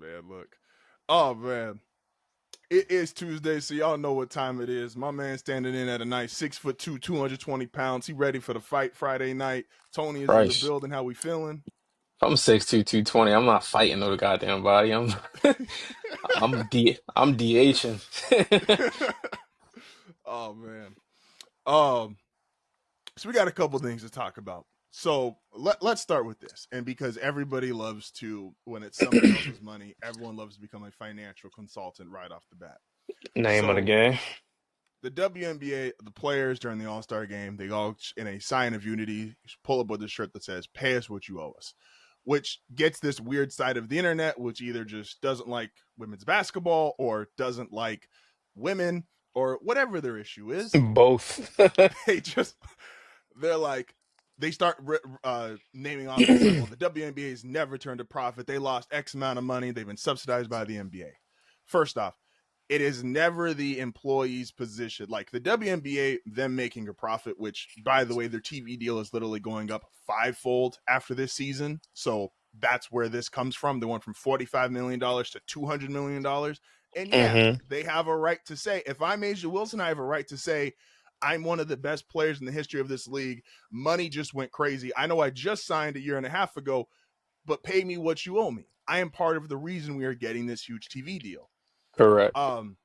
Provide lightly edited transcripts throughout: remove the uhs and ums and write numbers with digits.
this, man. Look. Oh man. It is Tuesday, so y'all know what time it is. My man standing in at a nice 6'2", 220 pounds. He ready for the fight Friday night. Tony is in the Christ. building. How we feeling? I'm 6'2", 220. I'm not fighting no goddamn body. I'm DHing. Oh man. Um, so we got a couple things to talk about. So let's start with this. And because everybody loves to, when it's somebody else's money, everyone loves to become a financial consultant right off the bat. Name of the So game. the WNBA, the players during the All Star game, they all, in a sign of unity, pull up with a shirt that says, "Pay us what you owe us," which gets this weird side of the internet, which either just doesn't like women's basketball or doesn't like women or whatever their issue is. Both. They just, they're like, they start naming off and saying, well, the WNBA has never turned a profit. They lost X amount of money. They've been subsidized by the NBA. First off, it is never the employee's position. Like the WNBA, them making a profit, which, by the way, their TV deal is literally going up fivefold after this season. So that's where this comes from. They went from $45 million to $200 million. And yeah, hmm they have a right to say, if I'm Asia Wilson, I have a right to say, I'm one of the best players in the history of this league. Money just went crazy. I know I just signed a year and a half ago, but pay me what you owe me. I am part of the reason we are getting this huge TV deal. Correct. Um,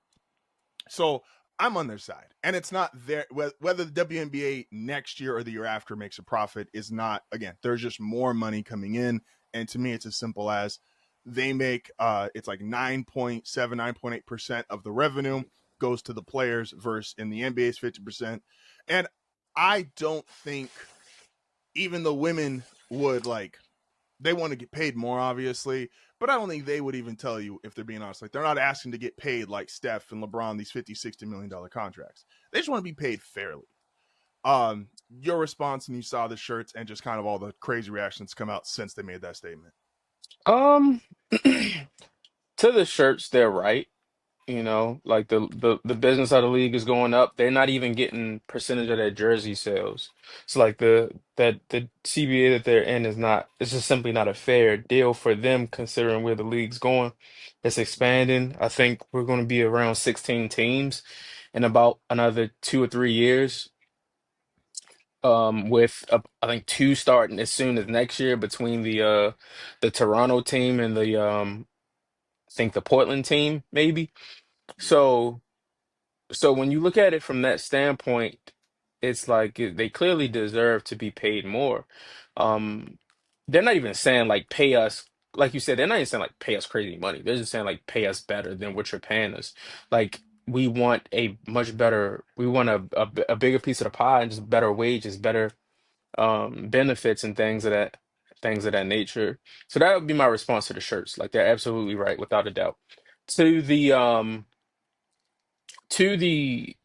so I'm on their side, and it's not there. Whether the WNBA next year or the year after makes a profit is not. Again, there's just more money coming in, and to me, it's as simple as they make. It's like 9.8% of the revenue goes to the players, versus in the NBA is 50%. And I don't think even the women would like, they want to get paid more, obviously, but I don't think they would even tell you, if they're being honest. Like, they're not asking to get paid like Steph and LeBron, these 50, $60 million contracts. They just want to be paid fairly. Your response when you saw the shirts and just kind of all the crazy reactions come out since they made that statement? Um, to the shirts, they're right. Like the business of the league is going up. They're not even getting percentage of their jersey sales. So like the CBA that they're in is not. It's just simply not a fair deal for them considering where the league's going. It's expanding. I think we're going to be around 16 teams in about another 2 or 3 years. With I think two starting as soon as next year between the Toronto team and the I think the Portland team maybe. Yeah. So. So when you look at it from that standpoint, it's like they clearly deserve to be paid more. Um, they're not even saying like pay us, like you said, they're not even saying like pay us crazy money. They're just saying like pay us better than what you're paying us. Like we want a much better, we want a bigger piece of the pie and just better wages, better benefits and things of that nature. So that would be my response to the shirts. Like they're absolutely right, without a doubt. To the um to the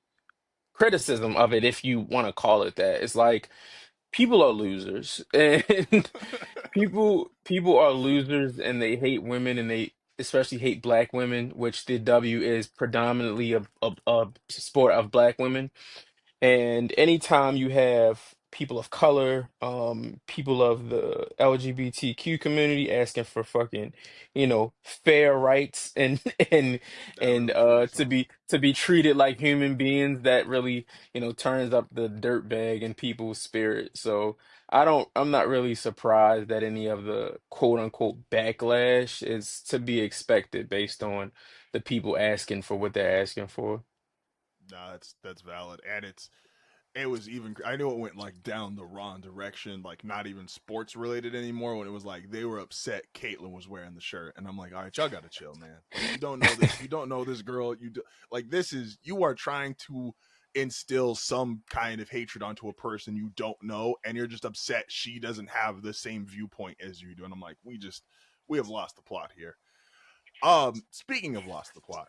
criticism of it, if you want to call it that. It's like people are losers, and people are losers, and they hate women, and they especially hate black women, which the W is predominantly a sport of black women. And anytime you have people of color, people of the LGBTQ community asking for fucking, fair rights and and That and really triggers to some. be treated like human beings, that really, turns up the dirt bag in people's spirit. So I'm not really surprised that any of the quote unquote backlash is to be expected based on the people asking for what they're asking for. Nah, that's valid, and it was even, I knew it went like down the wrong direction, like not even sports related anymore, when it was like they were upset Caitlyn was wearing the shirt, and I'm like, all right, y'all gotta chill, man. Like, you don't know this, you don't know this girl, like, this is, you are trying to instill some kind of hatred onto a person you don't know, and you're just upset she doesn't have the same viewpoint as you do. And I'm like, we have lost the plot here. Speaking of lost the plot,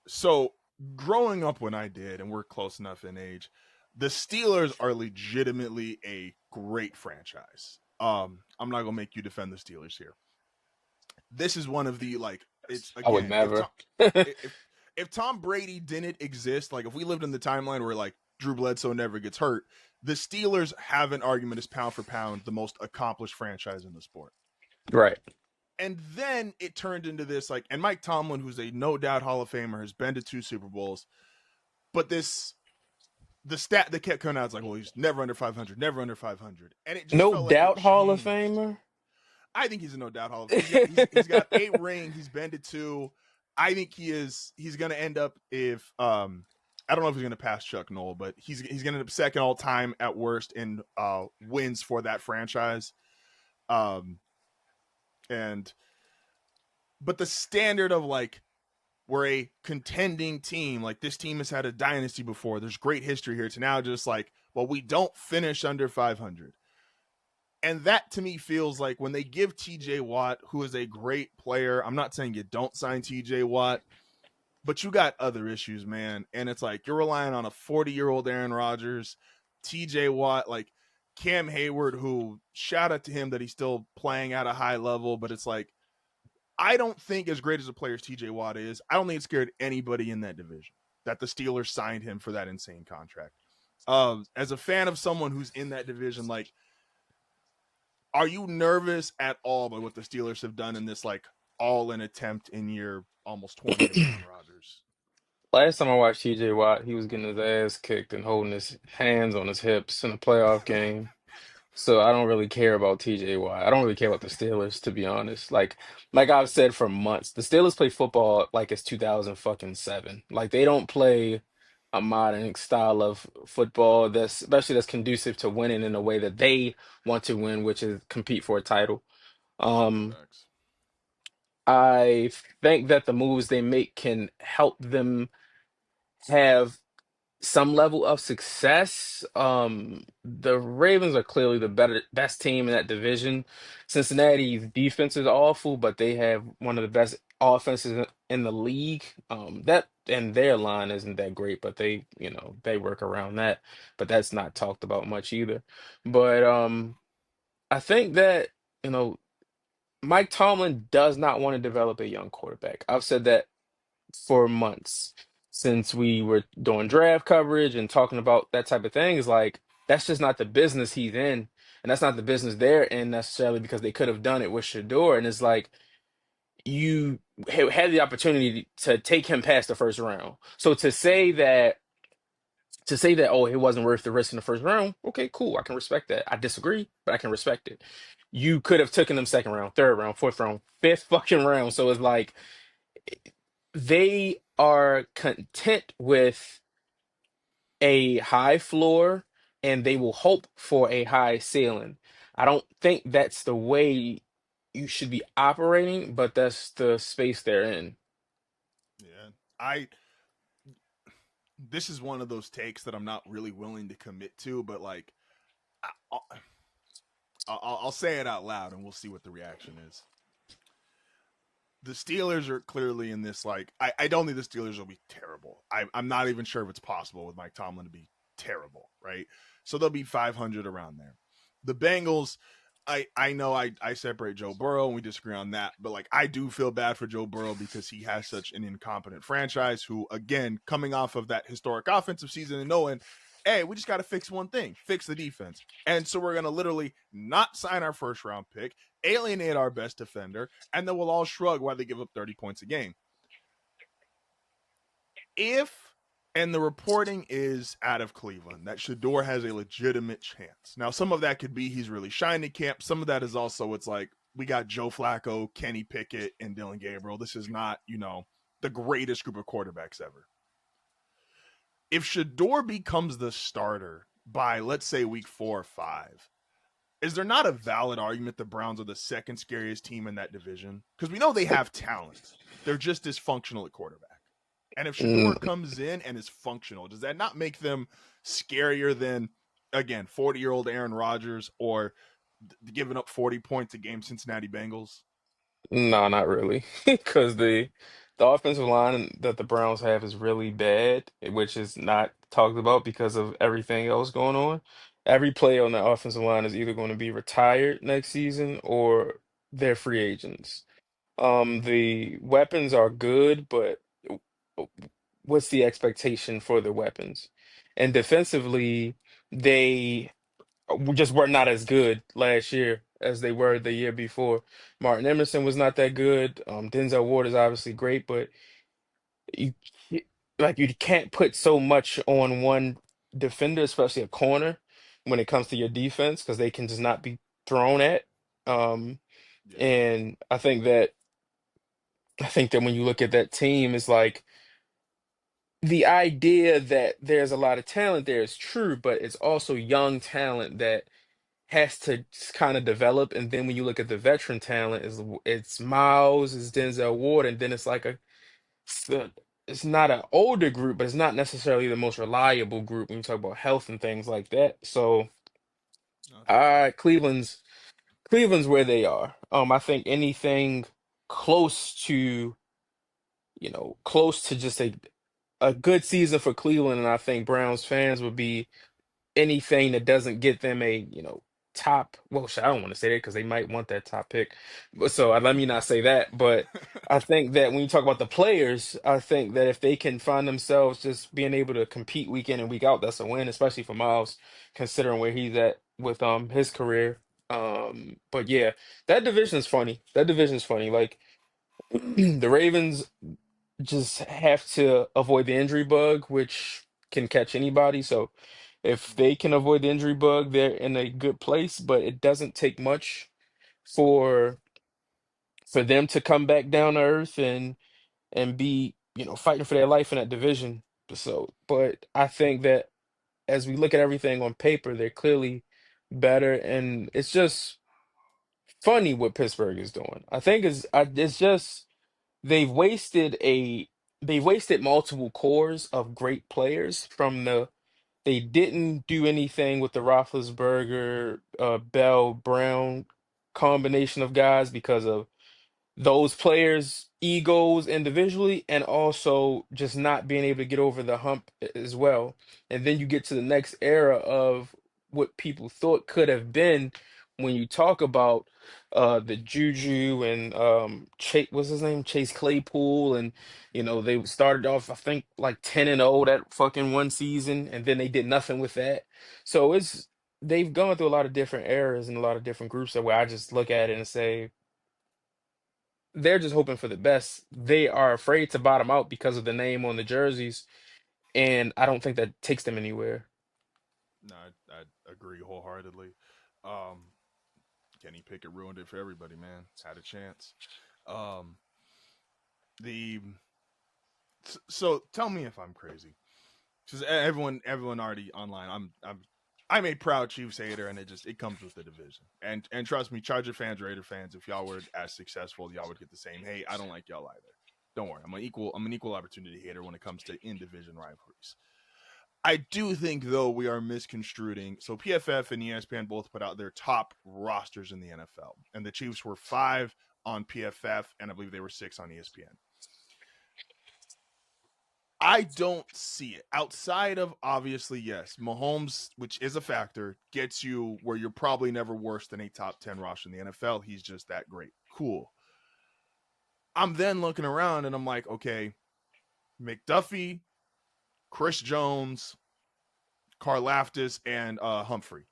so growing up when I did, and we're close enough in age, the Steelers are legitimately a great franchise. I'm not gonna make you defend the Steelers here. This is one of the, like, it's, I would again, never. if Tom Brady didn't exist, like if we lived in the timeline where like Drew Bledsoe never gets hurt, the Steelers have an argument as pound for pound the most accomplished franchise in the sport. Right. And then it turned into this like, and Mike Tomlin, who's a no doubt Hall of Famer, has been to 2 Super Bowls, but the stat that kept coming out is like, well, he's never under 500, never under 500, and it just No felt like it doubt Hall of changed. Famer. I think he's a no doubt Hall of Fame. He's got 8 rings. He's been to 2. I think he's going to end up if I don't know if he's going to pass Chuck Noll, but he's going to end up second all time at worst in wins for that franchise. Um, and but the standard of like, we're a contending team, like this team has had a dynasty before. There's great history here. To now just like, well, we don't finish under 500. And that to me feels like when they give TJ Watt, who is a great player, I'm not saying you don't sign TJ Watt, but you got other issues, man. And it's like you're relying on a 40-year-old Aaron Rodgers, TJ Watt, like Cam Hayward, who shout out to him that he's still playing at a high level, but it's like, I don't think as great as a player as TJ Watt is, I don't think it scared anybody in that division that the Steelers signed him for that insane contract. As a fan of someone who's in that division, like, are you nervous at all by what the Steelers have done in this like all-in attempt in year almost 20 of Aaron Rodgers? Last time I watched TJ Watt, he was getting his ass kicked and holding his hands on his hips in a playoff game. So I don't really care about TJ Watt. I don't really care about the Steelers, to be honest. Like I've said for months, the Steelers play football like it's 2000 fucking seven. Like they don't play a modern style of football that's conducive to winning in a way that they want to win, which is compete for a title. Um, Facts. I think that the moves they make can help them have some level of success. The Ravens are clearly the best team in that division. Cincinnati's defense is awful, but they have one of the best offenses in the league. That and their line isn't that great, but they work around that. But that's not talked about much either. But I think that, you know, Mike Tomlin does not want to develop a young quarterback. I've said that for months since we were doing draft coverage and talking about that type of thing. Is like that's just not the business he's in, and that's not the business they're in necessarily because they could have done it with Shador. And it's like you had the opportunity to take him past the first round. So to say that oh it wasn't worth the risk in the first round, okay, cool, I can respect that. I disagree, but I can respect it. You could have taken them second round, third round, fourth round, fifth fucking round. So it's like they are content with a high floor and they will hope for a high ceiling. I don't think that's the way you should be operating, but that's the space they're in. Yeah. I This is one of those takes that I'm not really willing to commit to, but like I'll, I'll say it out loud and we'll see what the reaction is. The Steelers are clearly in this like I don't think the Steelers will be terrible. I'm not even sure if it's possible with Mike Tomlin to be terrible, right? So they'll be 500 around there. The Bengals, I know I separate Joe Burrow and we disagree on that, but like I do feel bad for Joe Burrow because he has such an incompetent franchise who, again, coming off of that historic offensive season and knowing, hey, we just got to fix one thing, fix the defense. And so we're going to literally not sign our first round pick, alienate our best defender, and then we'll all shrug while they give up 30 points a game. If, and the reporting is out of Cleveland, that Shador has a legitimate chance. Now, some of that could be he's really shiny camp. Some of that is also, it's like, we got Joe Flacco, Kenny Pickett, and Dylan Gabriel. This is not, the greatest group of quarterbacks ever. If Shador becomes the starter by, let's say, week 4 or 5, is there not a valid argument the Browns are the second scariest team in that division? Because we know they have talent. They're just dysfunctional at quarterback. And if Shador Mm, comes in and is functional, does that not make them scarier than, again, 40-year-old Aaron Rodgers or giving up 40 points a game Cincinnati Bengals? no, not really, because the offensive line that the Browns have is really bad, which is not talked about because of everything else going on. Every player on the offensive line is either going to be retired next season or they're free agents. The weapons are good, but what's the expectation for the weapons? And defensively, they just were not as good last year as they were the year before. Martin Emerson was not that good. Denzel Ward is obviously great, but you like you can't put so much on one defender, especially a corner, when it comes to your defense, because they can just not be thrown at. Um, Yeah. and I think that when you look at that team, it's like the idea that there's a lot of talent there is true, but it's also young talent that has to kind of develop. And then when you look at the veteran talent, it's Miles, it's Denzel Ward, and then it's like it's, a, it's not an older group, but it's not necessarily the most reliable group when you talk about health and things like that. So, No, I feel that. Cleveland's where they are. I think anything close to close to just a good season for Cleveland, and I think Browns fans would be anything that doesn't get them a, top. Well, shit, I don't want to say that because they might want that top pick. But so let me not say that. But I think that when you talk about the players, I think that if they can find themselves just being able to compete week in and week out, that's a win, especially for Miles, considering where he's at with his career. But yeah, that division's funny. That division's funny. Like the Ravens just have to avoid the injury bug, which can catch anybody. So if Mhm. they can avoid the injury bug, they're in a good place. But it doesn't take much for them to come back down to earth and be, fighting for their life in that division. So, but I think that as we look at everything on paper, they're clearly better, and it's just funny what Pittsburgh is doing. I think it's just they've wasted a they've wasted multiple cores of great players from they didn't do anything with the Roethlisberger, Bell, Brown combination of guys because of those players' egos individually and also just not being able to get over the hump as well. And then you get to the next era of what people thought could have been when you talk about the Juju and Chase, what's his name? Chase Claypool. And they started off, I think, like 10-0 that fucking one season, and then they did nothing with that. So they've gone through a lot of different eras and a lot of different groups that where I just look at it and say they're just hoping for the best. They are afraid to bottom out because of the name on the jerseys, and I don't think that takes them anywhere. No, I agree wholeheartedly. Um, Kenny Pickett ruined it for everybody, man. Had a chance. Um, the so tell me if I'm crazy. Because everyone already online. I'm a proud Chiefs hater, and it comes with the division. And trust me, Charger fans, Raider fans, if y'all were as successful, y'all would get the same. Hey, I don't like y'all either. Don't worry, I'm an equal opportunity hater when it comes to in division rivalries. I do think though we are misconstruing. So PFF and ESPN both put out their top rosters in the NFL, and the Chiefs were 5 on PFF, and I believe they were 6 on ESPN. I don't see it outside of obviously, yes, Mahomes, which is a factor, gets you where you're probably never worse than a top 10 roster in the NFL. He's just that great. Cool. I'm then looking around and I'm like, okay, McDuffie, Chris Jones, Karlaftis, and Humphrey.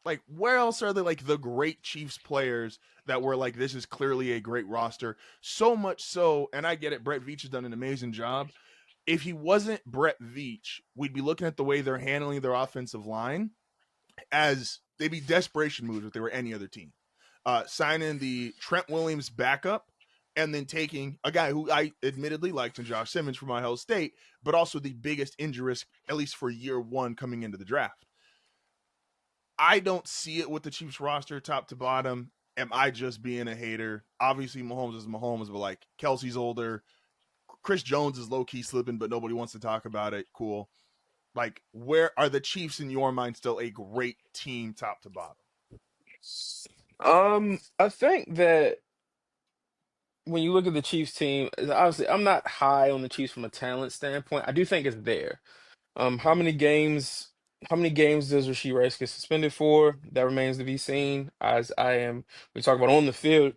Like, where else are they like the great Chiefs players that were like, this is clearly a great roster? So much so, and I get it, Brett Veach has done an amazing job. If he wasn't Brett Veach, we'd be looking at the way they're handling their offensive line as they'd be desperation moves if they were any other team. Signing the Trent Williams backup and then taking a guy who I admittedly liked in Josh Simmons from Ohio State, but also the biggest injury risk, at least for year one coming into the draft. I don't see it with the Chiefs roster top to bottom. Am I just being a hater? Obviously, Mahomes is Mahomes, but like Kelsey's older. Chris Jones is low key slipping, but nobody wants to talk about it. Cool. Like, where are the Chiefs in your mind still a great team top to bottom? I think that when you look at the Chiefs team, obviously I'm not high on the Chiefs from a talent standpoint. I do think it's there. How Mm-hmm. many games? How many games does Rasheed Rice get suspended for? That remains to be seen. As I am, we talk about on the field.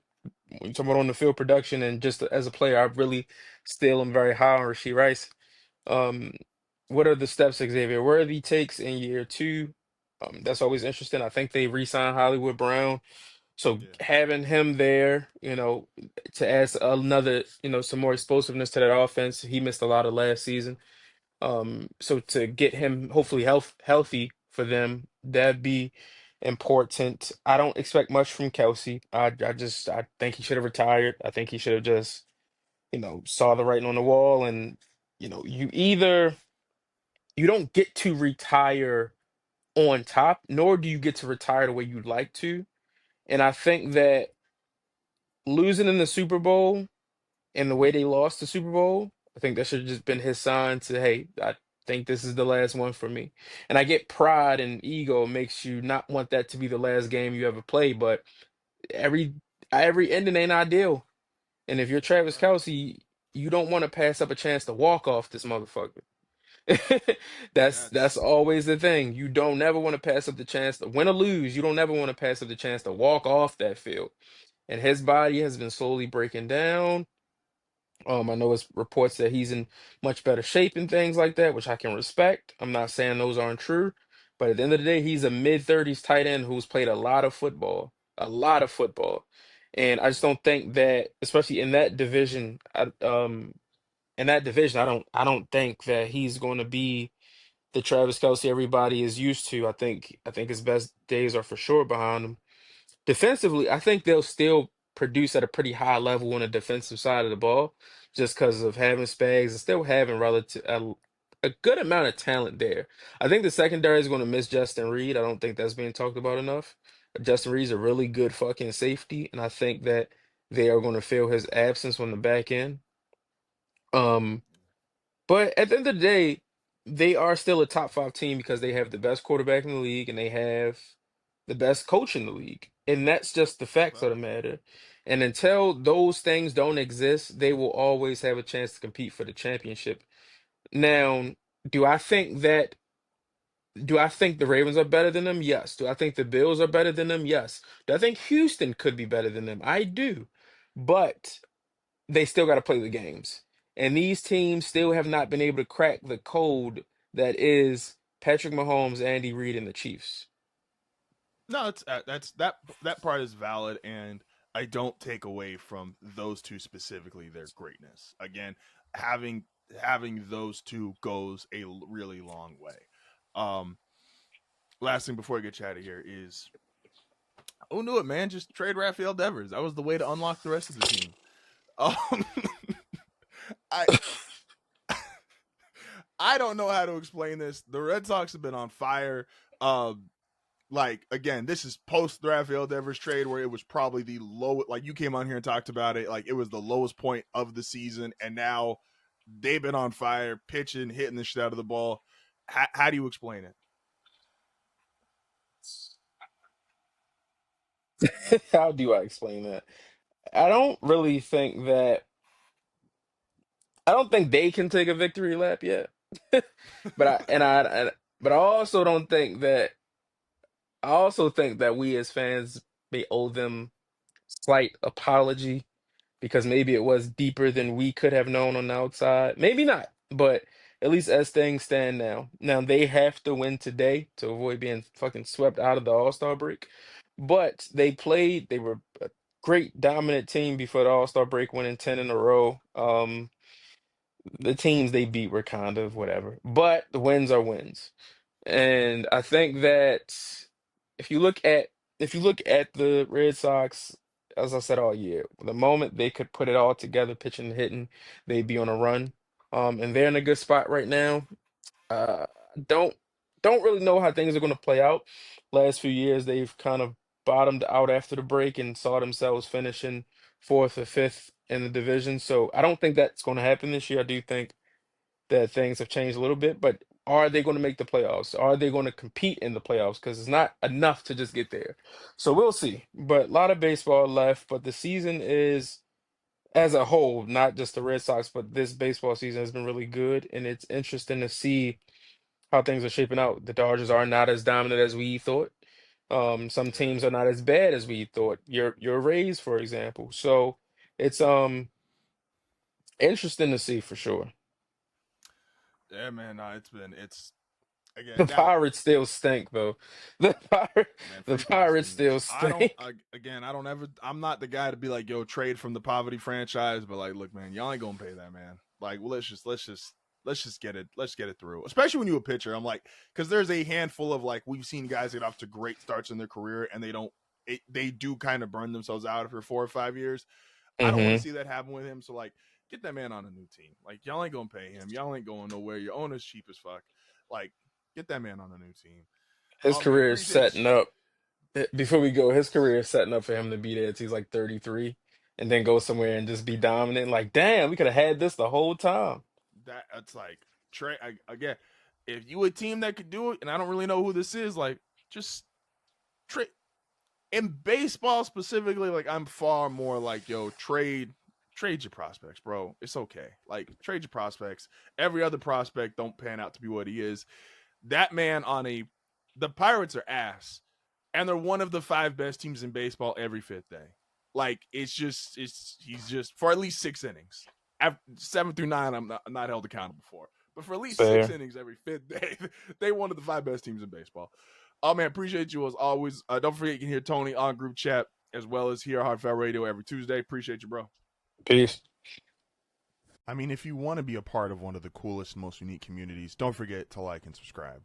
When you talk about on the field production and just as a player, I really still am very high on Rasheed Rice. Um, what are the steps Xavier Worthy takes in year two? That's always interesting. I think they re-signed Hollywood Brown. So Yeah. having him there, to add another, some more explosiveness to that offense, he missed a lot of last season. So to get him hopefully healthy for them, that'd be important. I don't expect much from Kelsey. I think he should have retired. I think he should have just, saw the writing on the wall and, you don't get to retire on top, nor do you get to retire the way you'd like to. And I think that losing in the Super Bowl and the way they lost the Super Bowl, I think that should have just been his sign to, hey, I think this is the last one for me. And I get pride and ego makes you not want that to be the last game you ever play, but every every ending ain't ideal. And if you're Travis Right. Kelsey, you don't want to pass up a chance to walk off this motherfucker. That's That's always the thing. You don't never want to pass up the chance to win or lose. You don't never want to pass up the chance to walk off that field. And his body has been slowly breaking down. I know it's reports that he's in much better shape and things like that, which I can respect. I'm not saying those aren't true, but at the end of the day, he's a mid-30s tight end who's played a lot of football. And I just yeah. don't think that, especially in that division, I don't think that he's going to be the Travis Kelsey everybody is used to. I think his best days are for sure behind him. Defensively, I think they'll still produce at a pretty high level on the defensive side of the ball, just because of having Spags and still having a good amount of talent there. I think the secondary is going to miss Justin Reed. I don't think that's being talked about enough. Justin Reed's a really good fucking safety, and I think that they are going to feel his absence on the back end. Um, but at the end of the day, they are still a top five team because they have the best quarterback in the league and they have the best coach in the league. And that's just the That's facts of the valid. matter. And until those things don't exist, they will always have a chance to compete for the championship. Now, do I think that do I think the Ravens are better than them? Yes. Do I think the Bills are better than them? Yes. Do I think Houston could be better than them? I do. But they still got to play the games. And these teams still have not been able to crack the code that is Patrick Mahomes, Andy Reid, and the Chiefs. No, it's that part is valid, and I don't take away from those two specifically their greatness. Again, having having those two goes a really long way. Um, Last thing before I get you out of here is, who knew it, man? Just trade Rafael Devers. That was the way to unlock the rest of the team. Um, I I don't know how to explain this. The Red Sox have been on fire. Um, like again, this is post Rafael Devers trade where it was probably the low. Like you came on here and talked about it. Like it was the lowest point of the season, and now they've been on fire, pitching, hitting the shit out of the ball. How do you explain it? How do I explain that? I don't really think that I don't think they can take a victory lap yet. But I also don't think that I also think that we as fans may owe them slight apology because maybe it was deeper than we could have known on the outside. Maybe not, but at least as things stand now. Now they have to win today to avoid being fucking swept out of the All-Star break. But they were a great dominant team before the All-Star break, winning 10 in a row. The teams they beat were kind of whatever, but the wins are wins. And I think that if you look at if you look at the Red Sox, as I said all year, the moment they could put it all together, pitching and hitting, they'd be on a run. And they're in a good spot right now. Uh, don't don't really know how things are going to play out. Last few years, they've kind of bottomed out after the break and saw themselves finishing fourth or fifth in the division. So I don't think that's going to happen this year. I do think that things have changed a little bit, but are they going to make the playoffs? Are they going to compete in the playoffs? Because it's not enough to just get there. So we'll see. But a lot of baseball left. But the season is, as a whole, not just the Red Sox, but this baseball season has been really good. And it's interesting to see how things are shaping out. The Dodgers are not as dominant as we thought. Some Yeah, teams are not as bad as we thought. Your Rays, for example. So it's interesting to see for sure. yeah, man. No, it's been it's. again The now. Pirates still stink, though. The Man, the free Pirates Porzingis. still stink. Again, I don't ever. I'm not the guy to be like, yo, trade from the poverty franchise. But like, look, man, y'all ain't gonna pay that, man. Like, well, let's just get it. Let's get it through. Especially when you a pitcher. I'm like, because there's a handful of like we've seen guys get off to great starts in their career, and they don't. They do kind of burn themselves out after 4 or 5 years. I don't want to Hmm. see that happen with him. So like, get that man on a new team. Like, y'all ain't gonna pay him. Y'all ain't going nowhere. Your owner's cheap as fuck. Like, get that man on a new team. His Oh man, career is appreciate setting up. Before we go, his career is setting up for him to be there till he's like 33 and then go somewhere and just be dominant. Like, damn, we could have had this the whole time. that. It's like Trey again. If you a team that could do it, and I don't really know who this is, like just trade in baseball specifically. Like I'm far more like yo trade your prospects, bro. It's okay. Like trade your prospects. Every other prospect don't pan out to be what he is. That man on a the Pirates are ass, and they're one of the five best teams in baseball every fifth day. Like it's he's just for at least 6 innings. After 7 through 9, I'm not held accountable for, but for at least six Fair. innings every fifth day, they one of the five best teams in baseball. Oh man, appreciate you as always. Don't forget you can hear Tony on group chat as well as hear HardFoul Radio every Tuesday. Appreciate you, bro. Peace. I mean, if you want to be a part of one of the coolest, most unique communities, don't forget to like and subscribe.